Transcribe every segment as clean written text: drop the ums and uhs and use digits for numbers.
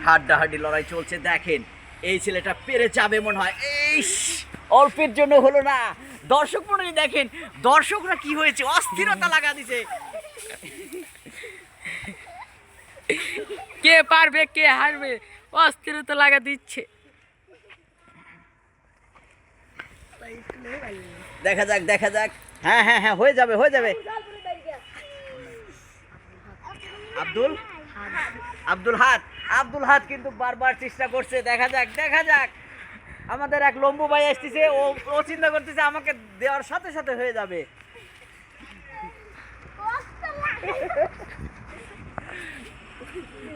হাড্ডাহাড্ডি লড়াই চলছে, দেখেন এই ছেলেটা পেরে যাবে মনে হয়। এই অল্পের জন্য হলো না। দর্শক মন্ডলী দেখেন, দর্শকরা কি হয়েছে, অস্থিরতা লাগা দিছে। কে পারবে কে হারবে অস্থিরতা লাগা দিচ্ছে। দেখা যাক দেখা যাক। হ্যাঁ হ্যাঁ হ্যাঁ, হয়ে যাবে হয়ে যাবে। আব্দুল হাদ কিন্তু বারবার চেষ্টা করছে। দেখা যাক দেখা যাক। আমাদের এক লম্বু ভাই আসতেছে, ও চিন্তা করতেছে আমাকে দেওয়ার সাথে সাথে হয়ে যাবে।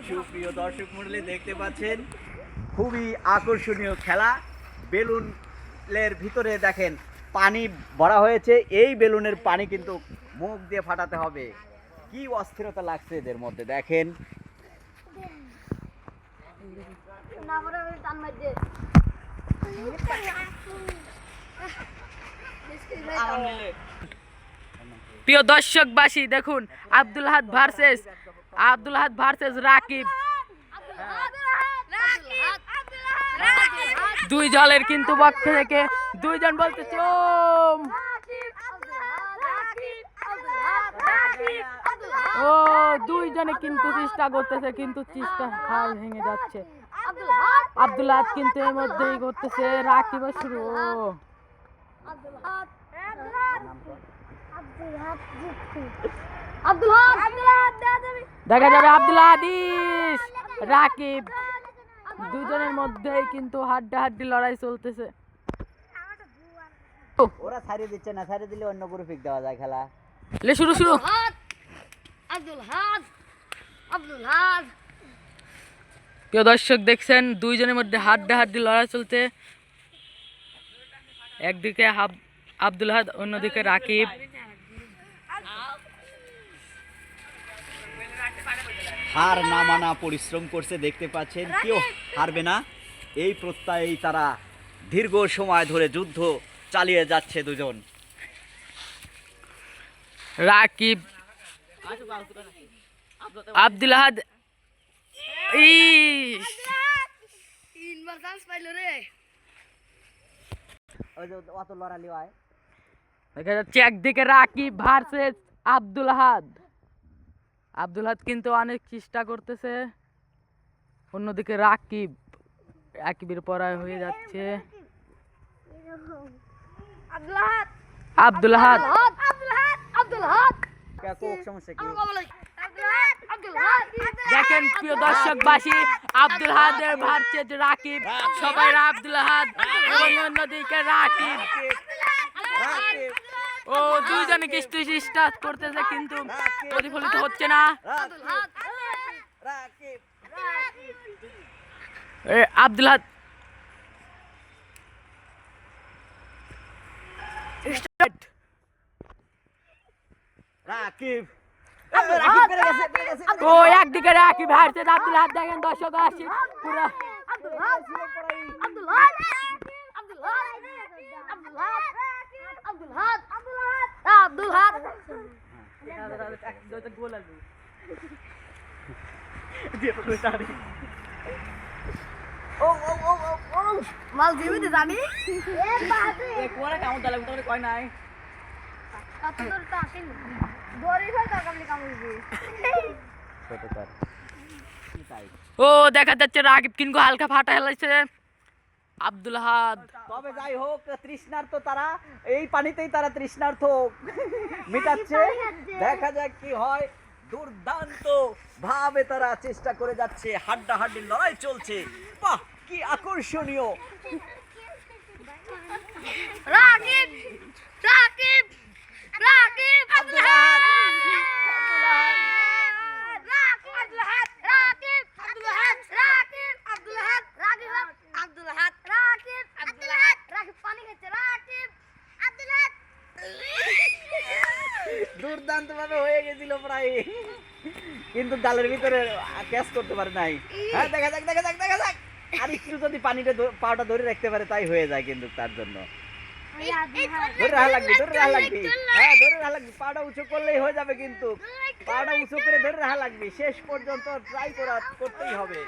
সুপ্রিয় দর্শক মণ্ডলী দেখতে পাচ্ছেন, খুবই আকর্ষণীয় খেলা। বেলুনের ভিতরে দেখেন পানি ভরা হয়েছে। এই বেলুনের পানি কিন্তু মুখ দিয়ে ফাটাতে হবে। কি অস্থিরতা লাগছে এদের মধ্যে দেখেন। প্রিয় দর্শকবাসী দেখুন, আব্দুল হাদ ভার্সেস রাকিব। দুই দলের কিন্তু পক্ষ থেকে দুইজন বলতেছে ও দুইজনে কিন্তু চেষ্টা করতেছে, কিন্তু চেষ্টা হাল ভেঙে যাচ্ছে। আব্দুল হাদ কিন্তু এর মধ্যেই করতেছে, রাকিব শুরু। দেখা যাবে আব্দুল হাদিস রাকিব দুজনের মধ্যেই কিন্তু হাড্ডাহাড্ডি লড়াই চলতেছে। ওরা ছাড়িয়ে দিচ্ছে না, ছাড়িয়ে দিলে অন্য গ্রুপে দেওয়া যায় খেলা। শুরু প্রিয় দর্শক দেখছেন, দুইজনের মধ্যে হাড্ডাহাড্ডি লড়াই চলছে। একদিকে আব্দুল হাদ, অন্যদিকে রাকিব। হার না মানা পরিশ্রম করছে, দেখতে পাচ্ছেন কেউ হারবে না এই প্রত্যয়েই তারা দীর্ঘ সময় ধরে যুদ্ধ চালিয়ে যাচ্ছে দুজন। রাকিব আব্দুল হাদ দেখা যাচ্ছে একদিকে রাকিব ভার্সেস আব্দুল হাদ কিন্তু অনেক চেষ্টা করতেছে, অন্যদিকে রাকিবের পরায় হয়ে যাচ্ছে। আব্দুল হাদ দেখেন প্রিয় দর্শকবাসী, আব্দুল হাদের ভার্সেস রাকিব। সবাই আব্দুল হাদ এবং অন্যদিকে রাকিব। ও দুইজনে কিছু চেষ্টা করতেছে, কিন্তু প্রতিফলিত হচ্ছে না। আব্দুল হাদ ও একদিকে রাকিব হারছে, আব্দুল হাদ দেখেন দর্শক আসছে পুরো। মাল জীবিত জানি কয় নাই ও দেখা যাচ্ছে রাকিব কিন্তু হালকা ফাটা হেলাইছে আব্দুল হাদ। তবে যাই হোক, তৃষ্ণার্ত তারা, এই পানিতেই তারা তৃষ্ণার্ত মেটাচ্ছে। দেখা যাক কি হয়। দুর্দান্ত ভাবে তারা চেষ্টা করে যাচ্ছে, হাড্ডাহাড্ডি লড়াই চলছে। বাহ কি আকর্ষণীয়। রাকিব রাকিব রাকিব আব্দুল হাদ দুর্দান্ত ভাবে হয়ে গেছিল প্রায়, কিন্তু জালের ভিতরে ক্যাচ করতে পারে নাই। হ্যাঁ দেখা যাক দেখা যাক দেখা যাক। আর একটু যদি পানিটা পাওয়াটা ধরে রাখতে পারে তাই হয়ে যায় কিন্তু তার জন্য। ধরে রাখা লাগবে, ধরে রাখা লাগবে। হ্যাঁ, ধরে রাখা লাগবে। পাটা উঁচু করলেই হয়ে যাবে কিন্তু। পাটা উঁচু করে ধরে রাখা লাগবে। শেষ পর্যন্ত ট্রাই করতেই হবে।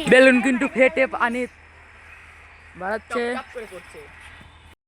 বেলুন কিন্তু ফেটে পানি বাড়াচ্ছে। টপ টপ করে করছে।